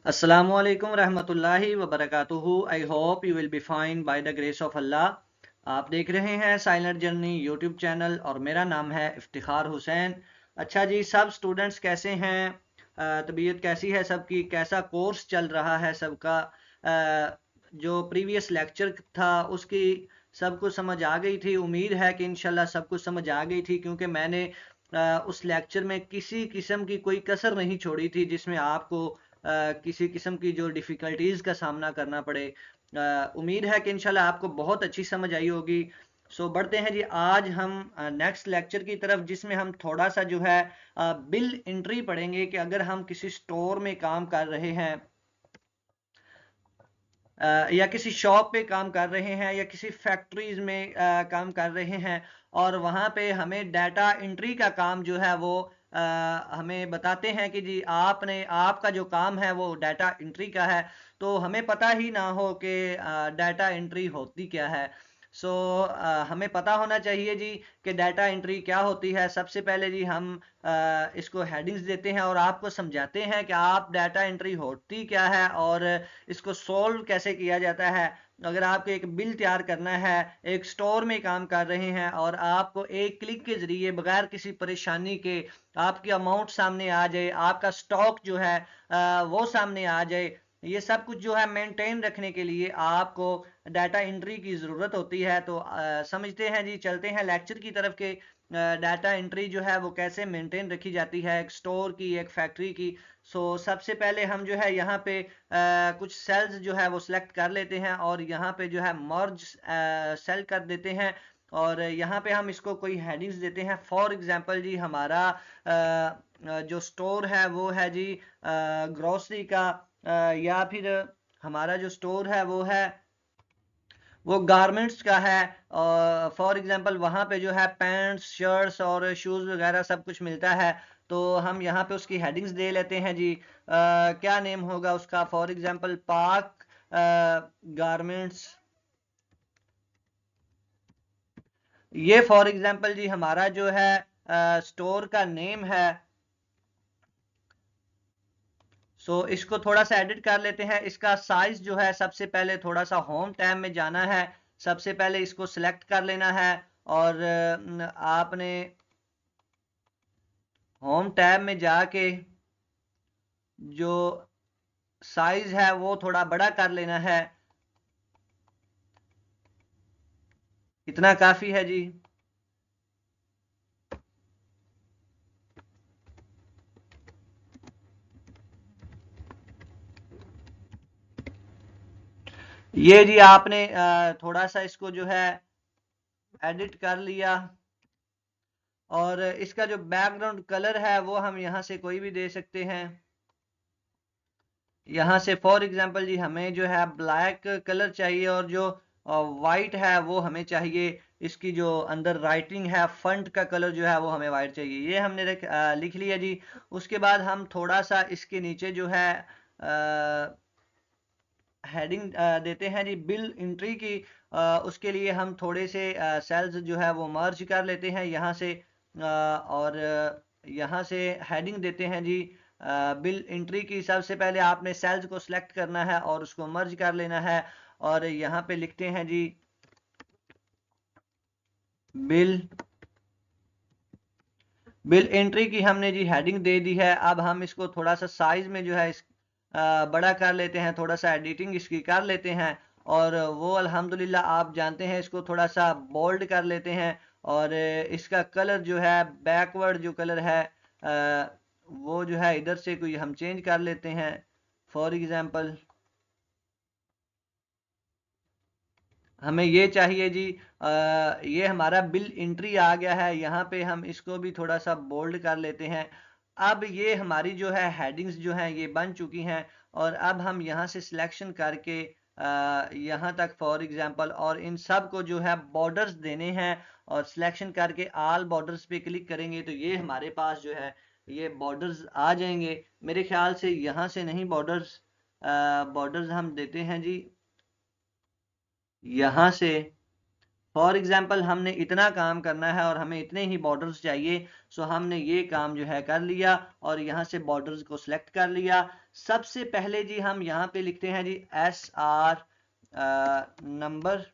Assalamu alaikum रहमतुल्लाहि व बरकातुहू। I hope you will be fine by the grace of Allah. आप देख रहे हैं साइलेंट जर्नी यूट्यूब चैनल और मेरा नाम है इफ्तिखार हुसैन। अच्छा जी, सब स्टूडेंट्स कैसे हैं? तबीयत कैसी है सबकी? कैसा कोर्स चल रहा है सबका? जो प्रीवियस लेक्चर था उसकी सबको समझ आ गई थी? उम्मीद है कि इंशाल्लाह सबको समझ आ गई थी, क्योंकि मैंने उस लेक्चर में किसी किस्म की कोई कसर नहीं छोड़ी थी जिसमें आपको किसी किस्म की जो डिफ़िकल्टीज़ का सामना करना पड़े। उम्मीद है कि इंशाल्लाह आपको बहुत अच्छी समझ आई होगी। सो बढ़ते हैं जी, आज हम नेक्स्ट लेक्चर की तरफ, जिसमें हम थोड़ा सा जो है बिल एंट्री पढ़ेंगे कि अगर हम किसी स्टोर में काम कर रहे हैं या किसी शॉप पे काम कर रहे हैं या किसी फैक्ट्रीज में काम कर रहे हैं, और वहाँ पे हमें डाटा एंट्री का काम जो है वो हमें बताते हैं कि जी आपका जो काम है वो डाटा एंट्री का है, तो हमें पता ही ना हो कि डाटा एंट्री होती क्या है। सो हमें पता होना चाहिए जी कि डाटा एंट्री क्या होती है। सबसे पहले जी हम इसको हेडिंग्स देते हैं और आपको समझाते हैं कि आप डाटा एंट्री होती क्या है और इसको सोल्व कैसे किया जाता है। अगर आपको एक बिल तैयार करना है, एक स्टोर में काम कर रहे हैं और आपको एक क्लिक के जरिए बगैर किसी परेशानी के आपकी अमाउंट सामने आ जाए, आपका स्टॉक जो है वो सामने आ जाए, ये सब कुछ जो है मेंटेन रखने के लिए आपको डाटा एंट्री की ज़रूरत होती है। तो समझते हैं जी, चलते हैं लेक्चर की तरफ के डाटा एंट्री जो है वो कैसे मेंटेन रखी जाती है एक स्टोर की, एक फैक्ट्री की। सबसे पहले हम जो है यहाँ पे कुछ सेल्स जो है वो सिलेक्ट कर लेते हैं और यहाँ पे जो है मर्ज सेल कर देते हैं, और यहाँ पे हम इसको कोई हेडिंग्स देते हैं। फॉर एग्जांपल जी, हमारा जो स्टोर है वो है जी ग्रोसरी का, या फिर हमारा जो स्टोर है वो गारमेंट्स का है। फॉर एग्जांपल वहाँ पे जो है पैंट्स, शर्ट्स और शूज़ वगैरह सब कुछ मिलता है। तो हम यहाँ पे उसकी हेडिंग्स दे लेते हैं जी। क्या नेम होगा उसका? फॉर एग्जांपल पाक गारमेंट्स। ये फॉर एग्जांपल जी हमारा जो है स्टोर का नेम है। इसको थोड़ा सा एडिट कर लेते हैं। इसका साइज जो है, सबसे पहले थोड़ा सा होम टैब में जाना है, सबसे पहले इसको सिलेक्ट कर लेना है और आपने होम टैब में जाके जो साइज है वो थोड़ा बड़ा कर लेना है। इतना काफी है जी। ये जी आपने थोड़ा सा इसको जो है एडिट कर लिया, और इसका जो बैकग्राउंड कलर है वो हम यहाँ से कोई भी दे सकते हैं। यहाँ से फॉर एग्जांपल जी हमें जो है ब्लैक कलर चाहिए, और जो वाइट है वो हमें चाहिए। इसकी जो अंदर राइटिंग है, फंट का कलर जो है वो हमें वाइट चाहिए। ये हमने लिख लिया जी। उसके बाद हम थोड़ा सा इसके नीचे जो है हेडिंग देते हैं जी बिल एंट्री की। उसके लिए हम थोड़े से सेल्स जो है वो मर्ज कर लेते हैं यहाँ से, और यहाँ से हेडिंग देते हैं जी बिल एंट्री की। सबसे पहले आपने सेल्स को सिलेक्ट करना है और उसको मर्ज कर लेना है, और यहाँ पे लिखते हैं जी बिल बिल एंट्री की हमने जी हेडिंग दे दी है। अब हम इसको थोड़ा सा साइज में जो है बड़ा कर लेते हैं, थोड़ा सा एडिटिंग इसकी कर लेते हैं, और वो अल्हम्दुलिल्लाह आप जानते हैं इसको थोड़ा सा बोल्ड कर लेते हैं। और इसका कलर जो है, बैकवर्ड जो कलर है वो जो है इधर से कोई हम चेंज कर लेते हैं। फॉर एग्जांपल हमें ये चाहिए जी, ये हमारा बिल एंट्री आ गया है। यहाँ पे हम इसको भी थोड़ा सा बोल्ड कर लेते हैं। अब ये हमारी जो है हेडिंग्स जो हैं ये बन चुकी हैं, और अब हम यहाँ से सिलेक्शन करके यहाँ तक फॉर एग्जांपल, और इन सब को जो है बॉर्डर्स देने हैं, और सिलेक्शन करके आल बॉर्डर्स पे क्लिक करेंगे तो ये हमारे पास जो है ये बॉर्डर्स आ जाएंगे। मेरे ख्याल से यहाँ से नहीं, बॉर्डर्स बॉर्डर्स हम देते हैं जी यहाँ से। फॉर एग्जाम्पल हमने इतना काम करना है और हमें इतने ही बॉर्डर्स चाहिए, सो हमने ये काम जो है कर लिया और यहाँ से बॉर्डर्स को सिलेक्ट कर लिया। सबसे पहले जी हम यहाँ पे लिखते हैं जी SR नंबर,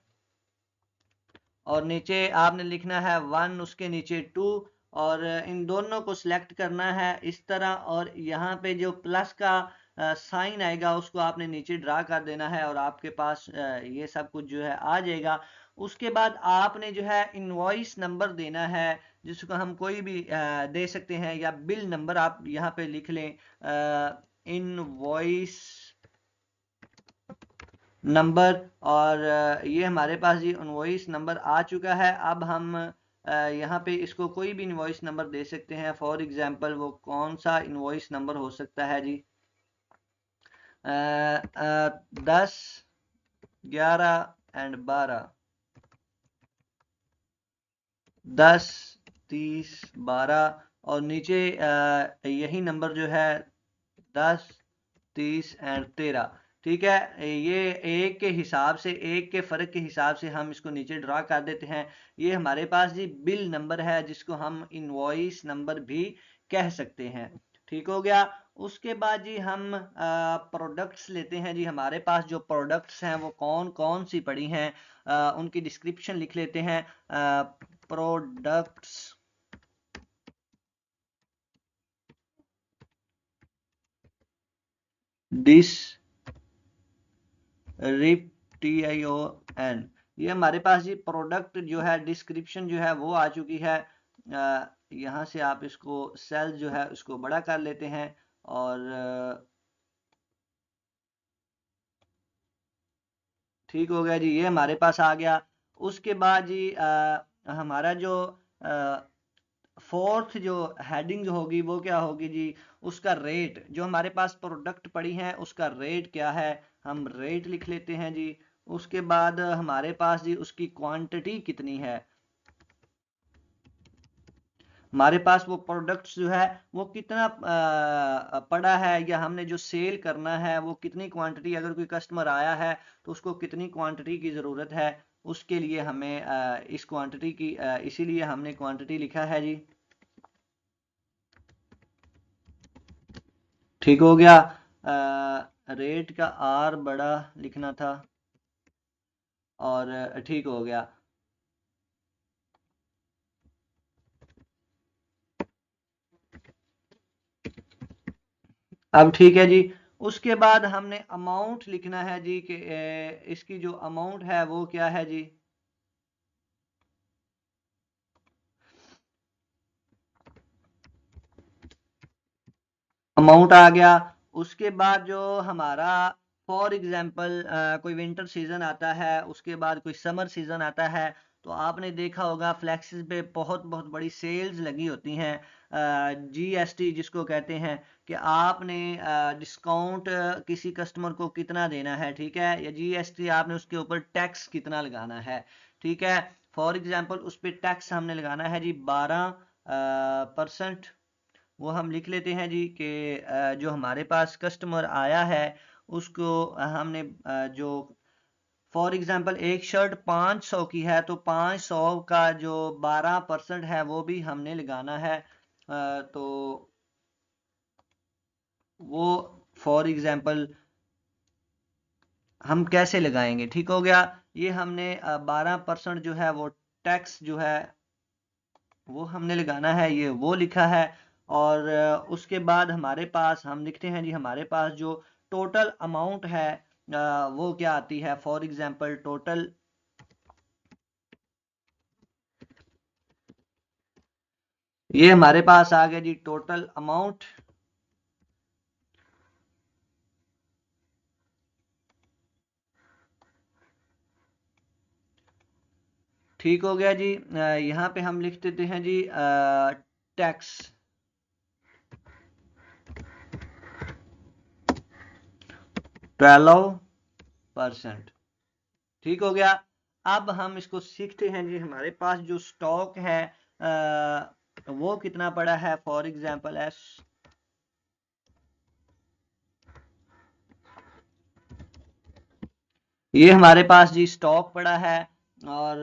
और नीचे आपने लिखना है 1, उसके नीचे 2, और इन दोनों को सिलेक्ट करना है इस तरह, और यहाँ पे जो प्लस का साइन आएगा उसको आपने नीचे ड्रा कर देना है और आपके पास ये सब कुछ जो है आ जाएगा। उसके बाद आपने जो है इनवॉइस नंबर देना है, जिसको हम कोई भी दे सकते हैं, या बिल नंबर आप यहाँ पे लिख लें, इनवॉइस नंबर। और ये हमारे पास ये इनवॉइस नंबर आ चुका है। अब हम यहाँ पे इसको कोई भी इनवॉइस नंबर दे सकते हैं। फॉर एग्जांपल वो कौन सा इनवॉइस नंबर हो सकता है जी, 10, 11 एंड 12, 10, 30, 12, और नीचे यही नंबर जो है 10, 30 एंड 13। ठीक है, ये एक के हिसाब से, एक के फर्क के हिसाब से हम इसको नीचे ड्रा कर देते हैं। ये हमारे पास जी बिल नंबर है, जिसको हम इनवॉइस नंबर भी कह सकते हैं। ठीक हो गया। उसके बाद जी हम प्रोडक्ट्स लेते हैं जी। हमारे पास जो प्रोडक्ट्स हैं वो कौन कौन सी पड़ी हैं, उनकी डिस्क्रिप्शन लिख लेते हैं। प्रोडक्ट्स TION, ये हमारे पास जी प्रोडक्ट जो है डिस्क्रिप्शन जो है वो आ चुकी है। यहाँ से आप इसको सेल जो है उसको बड़ा कर लेते हैं, और ठीक हो गया जी, ये हमारे पास आ गया। उसके बाद जी हमारा जो फोर्थ जो हेडिंग जो होगी वो क्या होगी जी, उसका रेट, जो हमारे पास प्रोडक्ट पड़ी हैं उसका रेट क्या है, हम रेट लिख लेते हैं जी। उसके बाद हमारे पास जी उसकी क्वांटिटी कितनी है, हमारे पास वो प्रोडक्ट्स जो है वो कितना पड़ा है, या हमने जो सेल करना है वो कितनी क्वांटिटी, अगर कोई कस्टमर आया है तो उसको कितनी क्वांटिटी की ज़रूरत है, उसके लिए हमें इस क्वांटिटी की इसीलिए हमने क्वांटिटी लिखा है जी। ठीक हो गया। रेट का आर बड़ा लिखना था, और ठीक हो गया। अब ठीक है जी। उसके बाद हमने अमाउंट लिखना है जी कि इसकी जो अमाउंट है वो क्या है जी। अमाउंट आ गया। उसके बाद जो हमारा फॉर एग्जांपल कोई विंटर सीजन आता है, उसके बाद कोई समर सीजन आता है, तो आपने देखा होगा फ्लैक्सेस पे बहुत बहुत बड़ी सेल्स लगी होती हैं, GST जिसको कहते हैं, कि आपने डिस्काउंट किसी कस्टमर को कितना देना है, ठीक है, या GST आपने उसके ऊपर टैक्स कितना लगाना है। ठीक है, फॉर एग्जांपल उस पर टैक्स हमने लगाना है जी 12%। वो हम लिख लेते हैं जी कि जो हमारे पास कस्टमर आया है उसको हमने जो फॉर एग्जांपल एक शर्ट 500 की है, तो 500 का जो 12% है वो भी हमने लगाना है। तो वो फॉर एग्जांपल हम कैसे लगाएंगे, ठीक हो गया। ये हमने 12% जो है वो टैक्स जो है वो हमने लगाना है, ये वो लिखा है। और उसके बाद हमारे पास हम लिखते हैं जी हमारे पास जो टोटल अमाउंट है वो क्या आती है, फॉर एग्जांपल टोटल, ये हमारे पास आ गया जी टोटल अमाउंट। ठीक हो गया जी। यहाँ पे हम लिख देते हैं जी टैक्स 12%। ठीक हो गया। अब हम इसको सीखते हैं जी, हमारे पास जो स्टॉक है वो कितना पड़ा है, फॉर एग्जांपल एस, ये हमारे पास जी स्टॉक पड़ा है और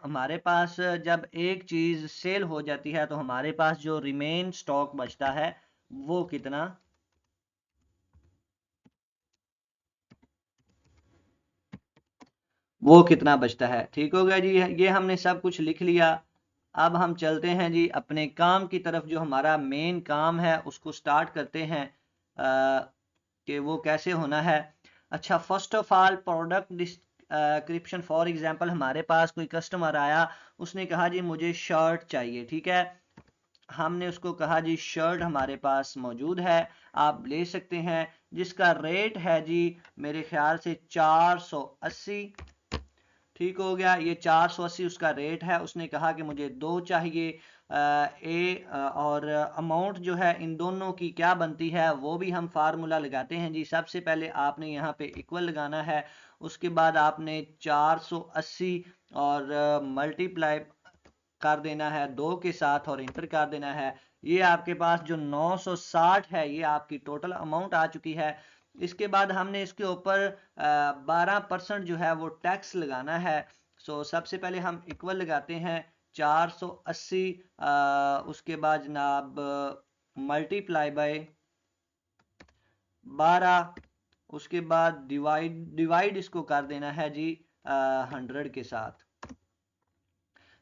हमारे पास जब एक चीज़ सेल हो जाती है तो हमारे पास जो रिमेन स्टॉक बचता है वो कितना बचता है। ठीक हो गया जी, ये हमने सब कुछ लिख लिया। अब हम चलते हैं जी अपने काम की तरफ, जो हमारा मेन काम है उसको स्टार्ट करते हैं कि वो कैसे होना है। अच्छा, first of all product description. For example हमारे पास कोई कस्टमर आया, उसने कहा जी मुझे शर्ट चाहिए। ठीक है, हमने उसको कहा जी शर्ट हमारे पास मौजूद है, आप ले सकते हैं, जिसका रेट है जी मेरे ख्याल से 480। ठीक हो गया, ये 480 उसका रेट है। उसने कहा कि मुझे दो चाहिए। और अमाउंट जो है इन दोनों की क्या बनती है वो भी हम फार्मूला लगाते हैं जी। सबसे पहले आपने यहाँ पे इक्वल लगाना है, उसके बाद आपने 480 और मल्टीप्लाई कर देना है 2 के साथ और इंटर कर देना है। ये आपके पास जो 960 है ये आपकी टोटल अमाउंट आ चुकी है। इसके बाद हमने इसके ऊपर 12% जो है वो टैक्स लगाना है। सो सबसे पहले हम इक्वल लगाते हैं 480, उसके बाद जनाब मल्टीप्लाई बाय 12, उसके बाद डिवाइड इसको कर देना है जी 100 के साथ।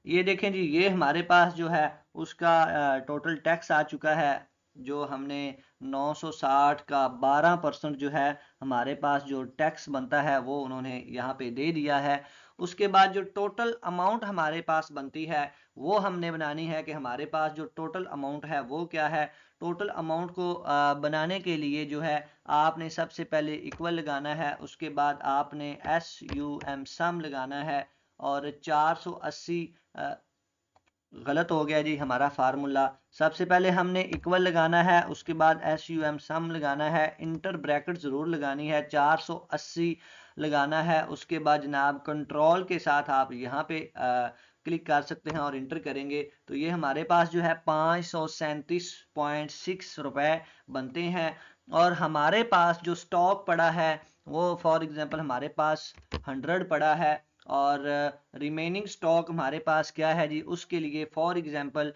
ये देखें जी, ये हमारे पास जो है उसका टोटल टैक्स आ चुका है, जो हमने 960 का 12% जो है हमारे पास जो टैक्स बनता है वो उन्होंने यहाँ पे दे दिया है। उसके बाद जो टोटल अमाउंट हमारे पास बनती है वो हमने बनानी है कि हमारे पास जो टोटल अमाउंट है वो क्या है। टोटल अमाउंट को बनाने के लिए जो है आपने सबसे पहले इक्वल लगाना है, उसके बाद आपने सम लगाना है, और 480 गलत हो गया जी हमारा फार्मूला। सबसे पहले हमने इक्वल लगाना है, उसके बाद सम लगाना है, इंटर ब्रैकेट ज़रूर लगानी है, 480 लगाना है। उसके बाद जनाब कंट्रोल के साथ आप यहाँ पे क्लिक कर सकते हैं और इंटर करेंगे तो ये हमारे पास जो है 537.6 रुपए बनते हैं। और हमारे पास जो स्टॉक पड़ा है वो फॉर एग्जांपल हमारे पास 100 पड़ा है, और रिमेनिंग स्टॉक हमारे पास क्या है जी, उसके लिए फॉर एग्जांपल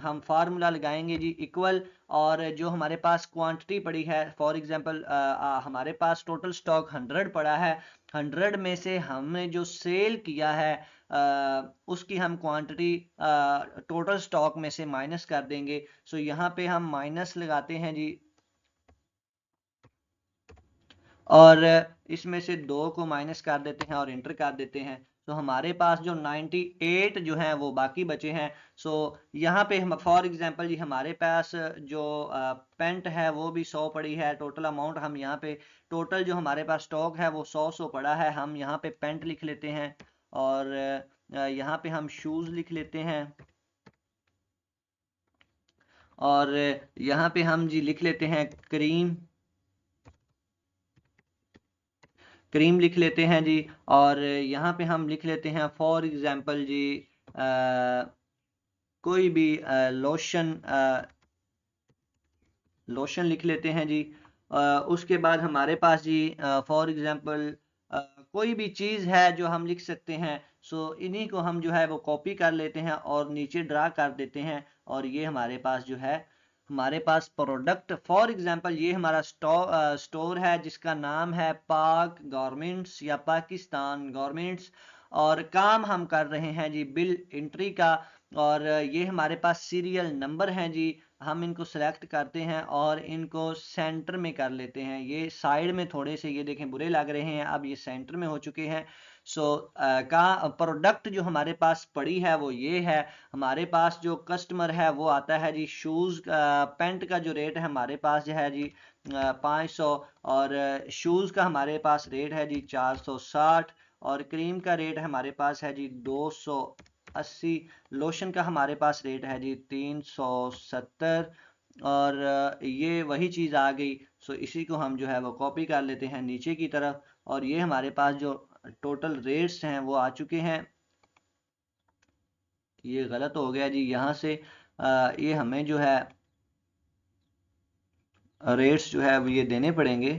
हम फार्मूला लगाएंगे जी इक्वल, और जो हमारे पास क्वांटिटी पड़ी है फॉर एग्जांपल हमारे पास टोटल स्टॉक 100 पड़ा है, 100 में से हमने जो सेल किया है उसकी हम क्वांटिटी टोटल स्टॉक में से माइनस कर देंगे। सो यहाँ पे हम माइनस लगाते हैं जी, और इसमें से 2 को माइनस कर देते हैं और इंटर कर देते हैं। तो हमारे पास जो 98 जो हैं वो बाकी बचे हैं। सो यहाँ पे हम फॉर एग्जांपल जी हमारे पास जो पेंट है वो भी 100 पड़ी है। टोटल अमाउंट हम यहाँ पे टोटल जो हमारे पास स्टॉक है वो 100 पड़ा है। हम यहाँ पे पेंट लिख लेते हैं, और यहाँ पे हम शूज़ लिख लेते हैं, और यहाँ पे हम जी लिख लेते हैं क्रीम क्रीम लिख लेते हैं जी। और यहाँ पे हम लिख लेते हैं फॉर एग्जांपल जी कोई भी लोशन लोशन लिख लेते हैं जी। उसके बाद हमारे पास जी फॉर एग्जांपल कोई भी चीज़ है जो हम लिख सकते हैं। सो इन्हीं को हम जो है वो कॉपी कर लेते हैं और नीचे ड्रा कर देते हैं, और ये हमारे पास जो है हमारे पास प्रोडक्ट फॉर एग्जांपल ये हमारा स्टोर है जिसका नाम है पाक गारमेंट्स या पाकिस्तान गारमेंट्स, और काम हम कर रहे हैं जी बिल एंट्री का। और ये हमारे पास सीरियल नंबर हैं जी, हम इनको सेलेक्ट करते हैं और इनको सेंटर में कर लेते हैं। ये साइड में थोड़े से ये देखें बुरे लग रहे हैं, अब ये सेंटर में हो चुके हैं। सो का प्रोडक्ट जो हमारे पास पड़ी है वो ये है। हमारे पास जो कस्टमर है वो आता है जी शूज़ पेंट का जो रेट है हमारे पास जो है जी 500, और शूज़ का हमारे पास रेट है जी 460, और क्रीम का रेट हमारे पास है जी 280, लोशन का हमारे पास रेट है जी 370, और ये वही चीज़ आ गई। सो इसी को हम जो है वो कॉपी कर लेते हैं नीचे की तरफ, और ये हमारे पास जो टोटल रेट्स हैं वो आ चुके हैं। ये गलत हो गया जी, यहाँ से ये हमें जो है रेट्स जो है वो ये देने पड़ेंगे।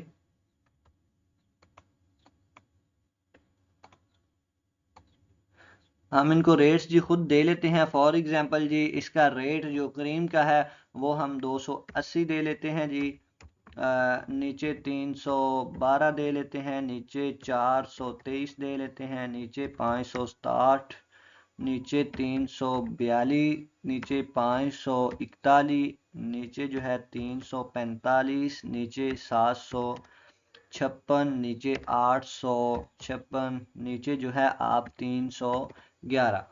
हम इनको रेट्स जी खुद दे लेते हैं। फॉर एग्जांपल जी इसका रेट जो क्रीम का है वो हम 280 दे लेते हैं जी। नीचे 312 दे लेते हैं, नीचे 423 दे लेते हैं, नीचे 560, नीचे 342, नीचे 541, नीचे जो है 345, नीचे 756, नीचे 856, नीचे जो है आप 311।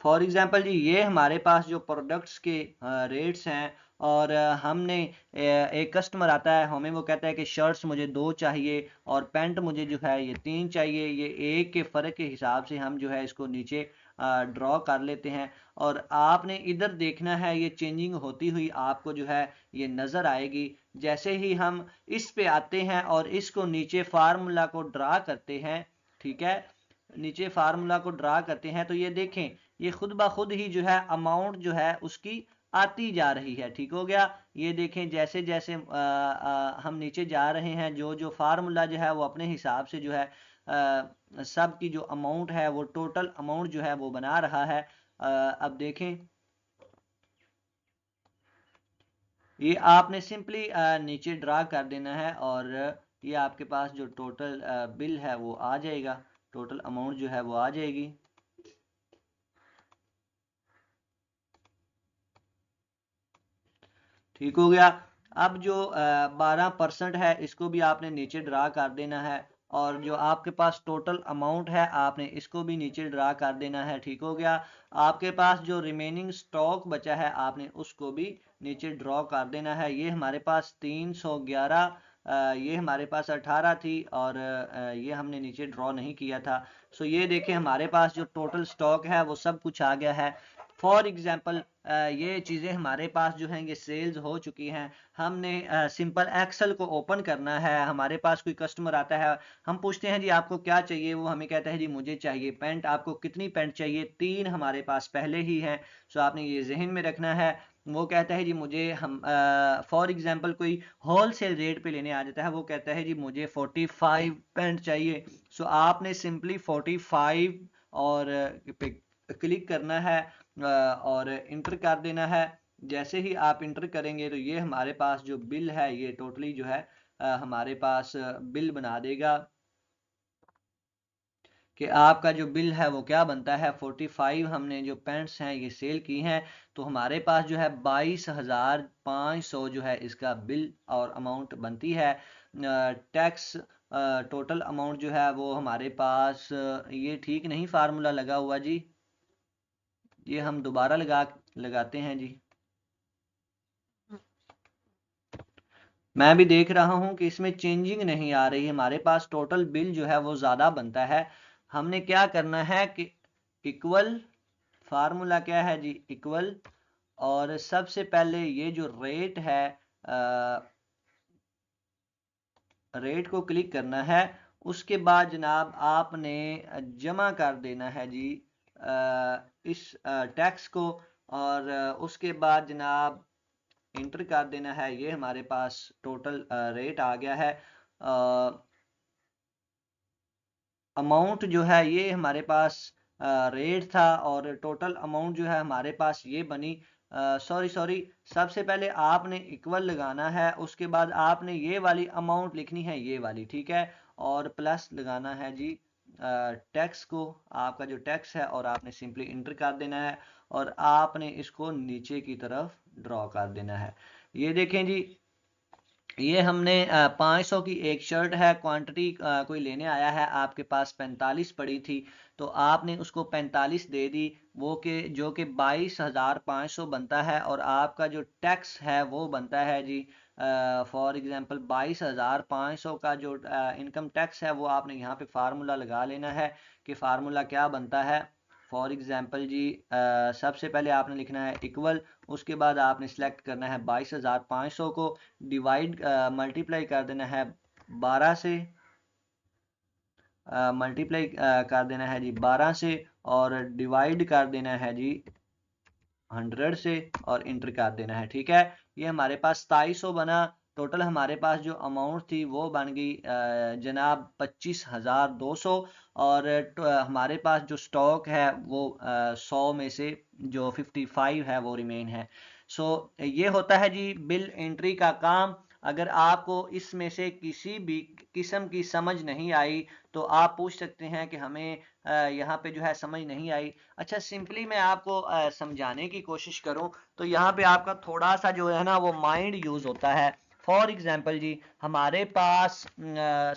फॉर एग्जांपल जी ये हमारे पास जो प्रोडक्ट्स के रेट्स हैं। और हमने एक कस्टमर आता है, हमें वो कहता है कि शर्ट्स मुझे 2 चाहिए और पैंट मुझे जो है ये 3 चाहिए। ये एक के फ़र्क के हिसाब से हम जो है इसको नीचे ड्रॉ कर लेते हैं। और आपने इधर देखना है, ये चेंजिंग होती हुई आपको जो है ये नज़र आएगी। जैसे ही हम इस पे आते हैं और इसको नीचे फार्मूला को ड्रा करते हैं, ठीक है, नीचे फार्मूला को ड्रा करते हैं तो ये देखें ये खुद ब खुद ही जो है अमाउंट जो है उसकी आती जा रही है। ठीक हो गया। ये देखें जैसे जैसे हम नीचे जा रहे हैं, जो जो फार्मूला जो है वो अपने हिसाब से जो है सब की जो अमाउंट है वो टोटल अमाउंट जो है वो बना रहा है। अब देखें ये आपने सिंपली नीचे ड्रा कर देना है और ये आपके पास जो टोटल बिल है वो आ जाएगा, टोटल अमाउंट जो है वो आ जाएगी। ठीक हो गया। अब जो 12% है इसको भी आपने नीचे ड्रा कर देना है और जो आपके पास टोटल अमाउंट है आपने इसको भी नीचे ड्रा कर देना है। ठीक हो गया। आपके पास जो रिमेनिंग स्टॉक बचा है आपने उसको भी नीचे ड्रॉ कर देना है। ये हमारे पास 311, ये हमारे पास 18 थी और ये हमने नीचे ड्रॉ नहीं किया था। सो ये देखें हमारे पास जो टोटल स्टॉक है वो सब कुछ आ गया है। फॉर एग्जांपल ये चीज़ें हमारे पास जो हैं ये सेल्स हो चुकी हैं। हमने सिंपल एक्सेल को ओपन करना है। हमारे पास कोई कस्टमर आता है, हम पूछते हैं जी आपको क्या चाहिए, वो हमें कहता है जी मुझे चाहिए पैंट। आपको कितनी पैंट चाहिए? 3 हमारे पास पहले ही हैं। सो आपने ये जहन में रखना है। वो कहता है जी मुझे हम फॉर एग्जांपल कोई होल सेल रेट पे लेने आ जाता है, वो कहता है जी मुझे 45 पैंट चाहिए। सो आपने सिंपली 45 और पे क्लिक करना है और इंटर कर देना है। जैसे ही आप इंटर करेंगे तो ये हमारे पास जो बिल है ये टोटली जो है हमारे पास बिल बना देगा कि आपका जो बिल है वो क्या बनता है। 45 हमने जो पेंट्स हैं ये सेल की हैं तो हमारे पास जो है 22,500 जो है इसका बिल और अमाउंट बनती है। टैक्स टोटल अमाउंट जो है वो हमारे पास ये ठीक नहीं फार्मूला लगा हुआ जी, ये हम दोबारा लगाते हैं जी। मैं भी देख रहा हूं कि इसमें चेंजिंग नहीं आ रही। हमारे पास टोटल बिल जो है वो ज़्यादा बनता है। हमने क्या करना है कि इक्वल, फार्मूला क्या है जी, इक्वल, और सबसे पहले ये जो रेट है रेट को क्लिक करना है। उसके बाद जनाब आपने जमा कर देना है जी इस टैक्स को। और उसके बाद जनाब इंटर कर देना है। ये हमारे पास टोटल रेट आ गया है। अमाउंट जो है ये हमारे पास रेट था और टोटल अमाउंट जो है हमारे पास ये बनी। सॉरी सॉरी, सबसे पहले आपने इक्वल लगाना है, उसके बाद आपने ये वाली अमाउंट लिखनी है, ये वाली, ठीक है, और प्लस लगाना है जी टैक्स को, आपका जो टैक्स है, और आपने सिंपली इंटर कर देना है और आपने इसको नीचे की तरफ ड्रॉ कर देना है। ये देखें जी, ये हमने 500 की एक शर्ट है, क्वांटिटी कोई लेने आया है, आपके पास 45 पड़ी थी तो आपने उसको 45 दे दी, वो के जो कि 22,500 बनता है। और आपका जो टैक्स है वो बनता है जी फॉर एग्जांपल 22,500 का जो इनकम टैक्स है वो आपने यहाँ पे फार्मूला लगा लेना है कि फार्मूला क्या बनता है। फॉर एग्जांपल जी सबसे पहले आपने लिखना है इक्वल, उसके बाद आपने सेलेक्ट करना है 22,500 को, डिवाइड मल्टीप्लाई कर देना है 12 से, मल्टीप्लाई कर देना है जी 12 से, और डिवाइड कर देना है जी 100 से, और इंटर कर देना है। ठीक है, ये हमारे पास 2700 बना। टोटल हमारे पास जो अमाउंट थी वो बन गई जनाब 25,200। और हमारे पास जो स्टॉक है वो 100 में से जो 55 है वो रिमेन है। सो ये होता है जी बिल एंट्री का काम। अगर आपको इसमें से किसी भी किस्म की समझ नहीं आई तो आप पूछ सकते हैं कि हमें यहाँ पे जो है समझ नहीं आई। अच्छा, सिंपली मैं आपको समझाने की कोशिश करूँ तो यहाँ पे आपका थोड़ा सा जो है ना वो माइंड यूज़ होता है। फॉर एग्जांपल जी, हमारे पास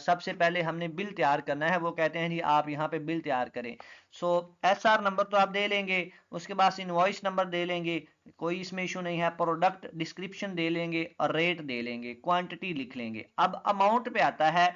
सबसे पहले हमने बिल तैयार करना है। वो कहते हैं जी आप यहाँ पे बिल तैयार करें। सो SR नंबर तो आप दे लेंगे, उसके बाद इनवॉइस नंबर दे लेंगे, कोई इसमें इशू नहीं है। प्रोडक्ट डिस्क्रिप्शन दे लेंगे और रेट दे लेंगे, क्वांटिटी लिख लेंगे। अब अमाउंट पे आता है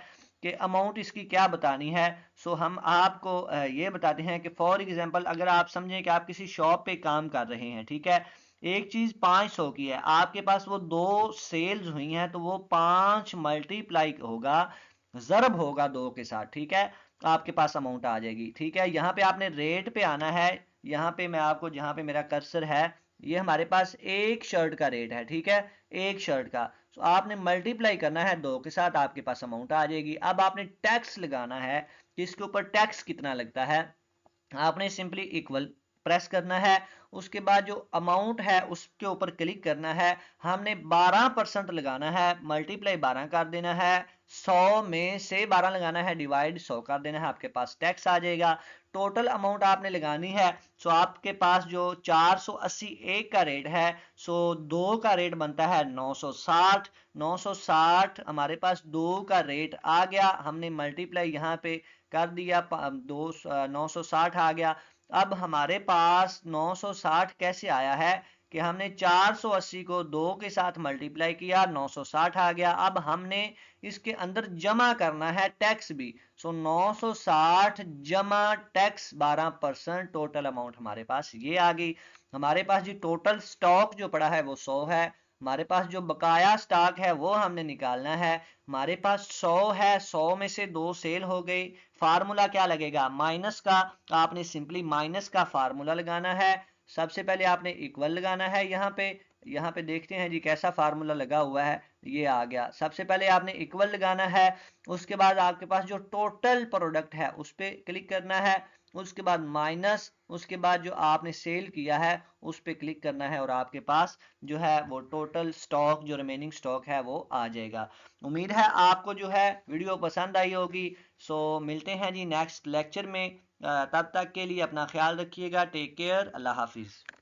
कि अमाउंट इसकी क्या बतानी है। सो हम आपको ये बताते हैं कि फॉर एग्जांपल अगर आप समझें कि आप किसी शॉप पे काम कर रहे हैं, ठीक है, एक चीज 500 की है, आपके पास वो 2 सेल्स हुई हैं, तो वो 5 मल्टीप्लाई होगा, जरब होगा 2 के साथ, ठीक है, आपके पास अमाउंट आ जाएगी। ठीक है, यहाँ पे आपने रेट पे आना है। यहाँ पे मैं आपको, जहाँ पे मेरा कर्सर है, ये हमारे पास एक शर्ट का रेट है, ठीक है, एक शर्ट का। तो आपने मल्टीप्लाई करना है 2 के साथ, आपके पास अमाउंट आ जाएगी। अब आपने टैक्स लगाना है कि इसके ऊपर टैक्स कितना लगता है। आपने सिंपली इक्वल प्रेस करना है, उसके बाद जो अमाउंट है उसके ऊपर क्लिक करना है। हमने 12% लगाना है, मल्टीप्लाई 12 कर देना है, 100 में से 12 लगाना है, डिवाइड 100 कर देना है, आपके पास टैक्स आ जाएगा। टोटल अमाउंट आपने लगानी है। सो आपके पास जो 480 एक का रेट है, सो 2 का रेट बनता है 960। 960 हमारे पास 2 का रेट आ गया, हमने मल्टीप्लाई यहाँ पे कर दिया, 960 आ गया। अब हमारे पास 960 कैसे आया है कि हमने 480 को 2 के साथ मल्टीप्लाई किया, 960 आ गया। अब हमने इसके अंदर जमा करना है टैक्स भी। सो 960 जमा टैक्स 12%, टोटल अमाउंट हमारे पास ये आ गई। हमारे पास जी टोटल स्टॉक जो पड़ा है वो 100 है। हमारे पास जो बकाया स्टॉक है वो हमने निकालना है। हमारे पास 100 है, 100 में से 2 सेल हो गई। फार्मूला क्या लगेगा, माइनस का। आपने सिंपली माइनस का फार्मूला लगाना है। सबसे पहले आपने इक्वल लगाना है। यहाँ पे देखते हैं जी कैसा फार्मूला लगा हुआ है, ये आ गया। सबसे पहले आपने इक्वल लगाना है, उसके बाद आपके पास जो टोटल प्रोडक्ट है उस पर क्लिक करना है, उसके बाद माइनस, उसके बाद जो आपने सेल किया है उस पर क्लिक करना है, और आपके पास जो है वो टोटल स्टॉक, जो रिमेनिंग स्टॉक है वो आ जाएगा। उम्मीद है आपको जो है वीडियो पसंद आई होगी। सो मिलते हैं जी नेक्स्ट लेक्चर में। तब तक के लिए अपना ख्याल रखिएगा। टेक केयर, अल्लाह हाफिज़।